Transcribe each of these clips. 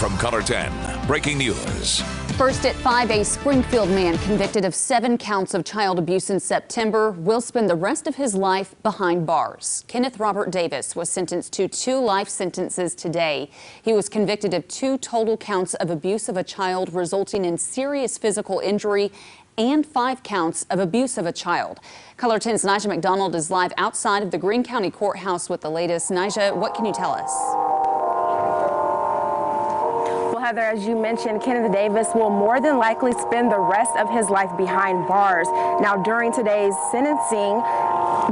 from Color 10, breaking news. First at 5, a Springfield man convicted of 7 counts of child abuse in September will spend the rest of his life behind bars. Kenneth Davis was sentenced to 2 life sentences today. He was convicted of 2 total counts of abuse of a child resulting in serious physical injury and 5 counts of abuse of a child. Color 10's Nija McDonald is live outside of the Greene County Courthouse with the latest. Nija, what can you tell us? Heather, as you mentioned, Kenneth Davis will more than likely spend the rest of his life behind bars. Now, during today's sentencing,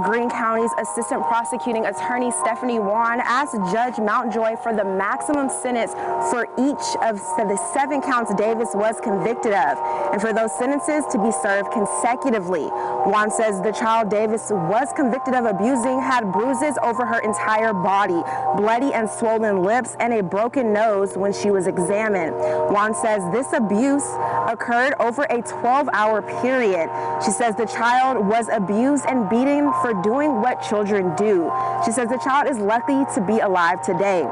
Greene County's Assistant Prosecuting Attorney Stephanie Wan asked Judge Mountjoy for the maximum sentence for each of the 7 counts Davis was convicted of, and for those sentences to be served consecutively. Wan says the child Davis was convicted of abusing had bruises over her entire body, bloody and swollen lips, and a broken nose when she was examined. Wan says this abuse occurred over a 12-hour period. She says the child was abused and beaten for doing what children do. She says the child is lucky to be alive today.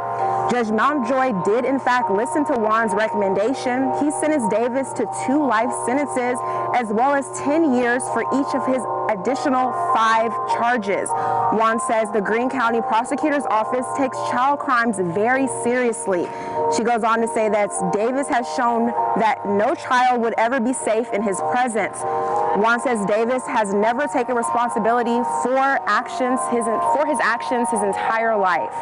Judge Mountjoy did in fact listen to Wan's recommendation. He sentenced Davis to 2 life sentences as well as 10 years for each of his additional 5 charges. Wan says the Greene County Prosecutor's Office takes child crimes very seriously. She goes on to say that Davis has shown that no child would ever be safe in his presence. Wan says Davis has never taken responsibility for his actions his entire life.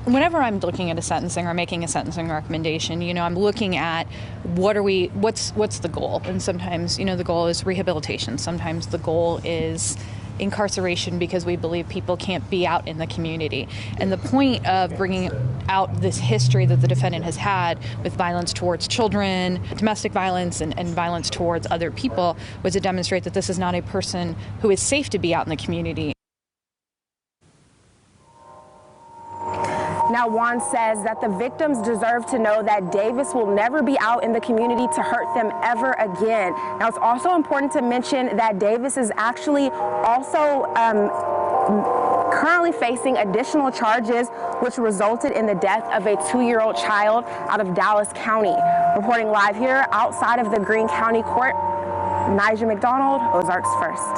Whenever I'm looking at a sentencing or making a sentencing recommendation, I'm looking at what's the goal? And sometimes, the goal is rehabilitation. Sometimes the goal is incarceration because we believe people can't be out in the community. And the point of bringing out this history that the defendant has had with violence towards children, domestic violence, and violence towards other people was to demonstrate that this is not a person who is safe to be out in the community. Now, Wan says that the victims deserve to know that Davis will never be out in the community to hurt them ever again. Now, it's also important to mention that Davis is actually also currently facing additional charges which resulted in the death of a 2-year-old child out of Dallas County. Reporting live here outside of the Greene County Court, Nija McDonald, Ozarks First.